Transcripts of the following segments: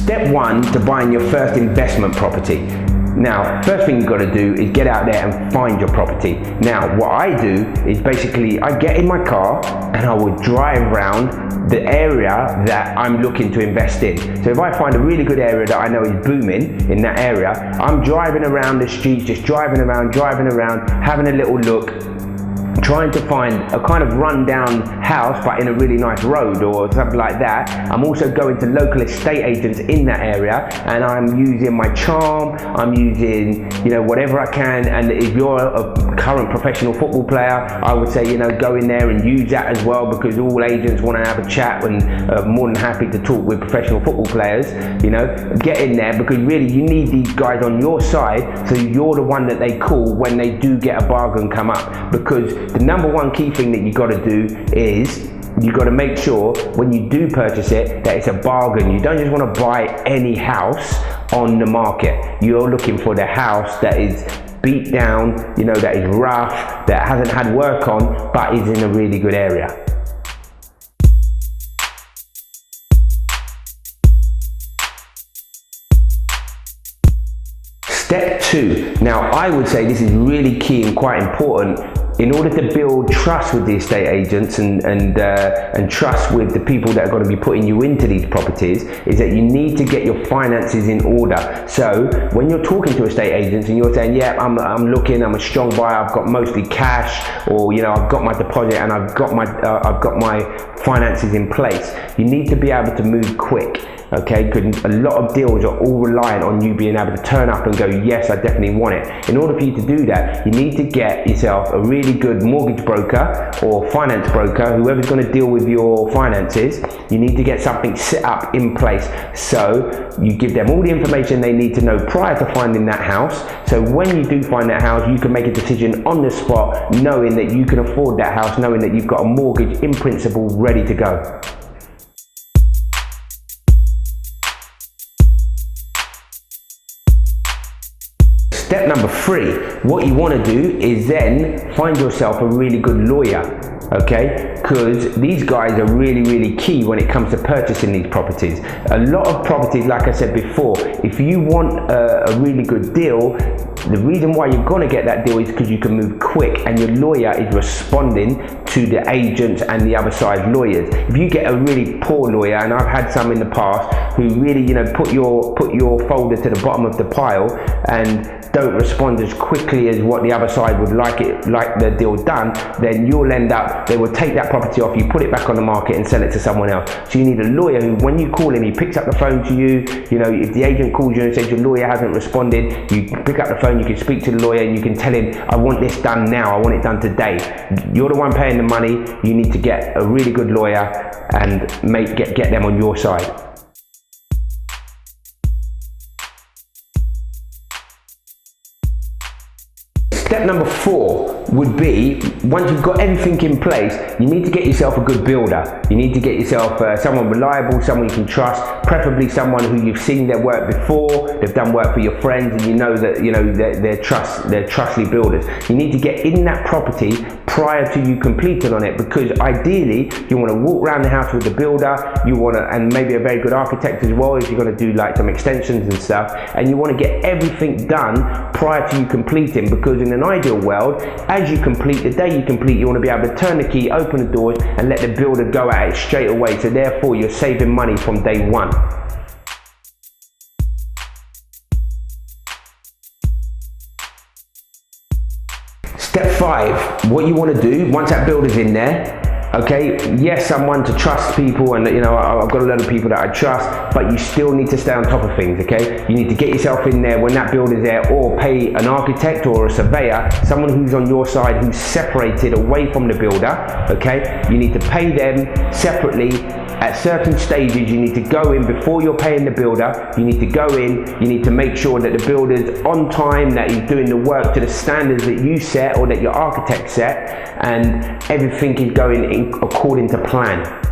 Step one to buying your first investment property. Now, first thing you've got to do is get out there and find your property. Now, what I do is basically I get in my car and I will drive around the area that I'm looking to invest in. So if I find a really good area that I know is booming in that area, I'm driving around the streets, just driving around, having a little look, trying to find a kind of rundown house but in a really nice road or something like that. I'm also going to local estate agents in that area and I'm using my charm, I'm using, whatever I can. And if you're a current professional football player, I would say, go in there and use that as well, because all agents want to have a chat and are more than happy to talk with professional football players. Get in there, because really you need these guys on your side, so you're the one that they call when they do get a bargain come up. Because the number one key thing that you got to do is you got to make sure when you do purchase it that it's a bargain. You don't just want to buy any house on the market. You're looking for the house that is beat down, that is rough, that hasn't had work on, but is in a really good area. Step two. Now, I would say this is really key and quite important. In order to build trust with the estate agents and trust with the people that are going to be putting you into these properties, is that you need to get your finances in order. So when you're talking to estate agents and you're saying, yeah, I'm looking, I'm a strong buyer, I've got mostly cash, or I've got my deposit and I've got my finances in place, you need to be able to move quick. Okay, because a lot of deals are all reliant on you being able to turn up and go, yes, I definitely want it. In order for you to do that, you need to get yourself a really good mortgage broker or finance broker, whoever's going to deal with your finances. You need to get something set up in place. So you give them all the information they need to know prior to finding that house. So when you do find that house, you can make a decision on the spot, knowing that you can afford that house, knowing that you've got a mortgage in principle ready to go. Step number three, what you want to do is then find yourself a really good lawyer, okay? Because these guys are really, really key when it comes to purchasing these properties. A lot of properties, like I said before, if you want a really good deal, the reason why you're going to get that deal is because you can move quick and your lawyer is responding to the agents and the other side lawyers. If you get a really poor lawyer, and I've had some in the past who really, put your folder to the bottom of the pile and don't respond as quickly as what the other side would like the deal done, then you'll end up, they will take that property off you, put it back on the market and sell it to someone else. So you need a lawyer who, when you call him, he picks up the phone to you. If the agent calls you and says your lawyer hasn't responded, you pick up the phone, you can speak to the lawyer and you can tell him, I want this done now, I want it done today. You're the one paying the money. You need to get a really good lawyer and get them on your side. Step number four would be, once you've got everything in place, you need to get yourself a good builder. You need to get yourself someone reliable, someone you can trust, preferably someone who you've seen their work before, they've done work for your friends and you know that they're trustly builders. You need to get in that property prior to you completing on it, because ideally you want to walk around the house with the builder, and maybe a very good architect as well if you're going to do like some extensions and stuff, and you want to get everything done prior to you completing, because in an ideal world, as you complete, the day you complete, you want to be able to turn the key, open the doors and let the builder go at it straight away. So therefore you're saving money from day one. Step five, what you want to do once that builder's in there, okay, yes, I'm one to trust people, and I've got a lot of people that I trust, but you still need to stay on top of things, okay? You need to get yourself in there when that builder's there, or pay an architect or a surveyor, someone who's on your side, who's separated away from the builder, okay? You need to pay them separately. At certain stages, you need to go in before you're paying the builder. You need to go in, you need to make sure that the builder's on time, that he's doing the work to the standards that you set or that your architect set, and everything is going according to plan.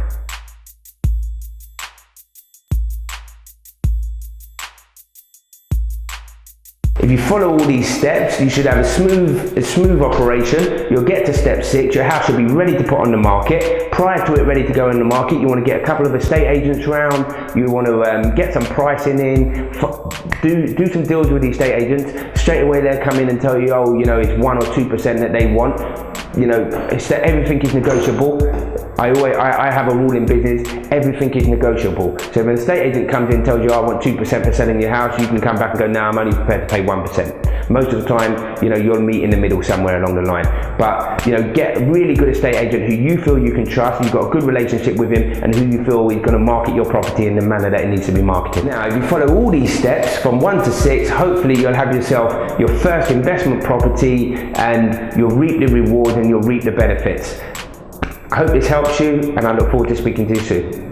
If you follow all these steps, you should have a smooth operation. You'll get to step 6, your house should be ready to put on the market. prior to it ready to go in the market, you want to get a couple of estate agents around, you want to get some pricing in, do some deals with the estate agents. Straight away they'll come in and tell you, oh, you know, it's 1 or 2% that they want. You know, it's that everything is negotiable. I have a rule in business, everything is negotiable. So if an estate agent comes in and tells you, I want 2% for selling your house, you can come back and go, no, I'm only prepared to pay 1%. Most of the time, you know, you'll meet in the middle somewhere along the line. But, you know, get a really good estate agent who you feel you can trust, you've got a good relationship with him, and who you feel is going to market your property in the manner that it needs to be marketed. Now, if you follow all these steps from 1 to 6, hopefully you'll have yourself your first investment property, and you'll reap the rewards and you'll reap the benefits. I hope this helps you, and I look forward to speaking to you soon.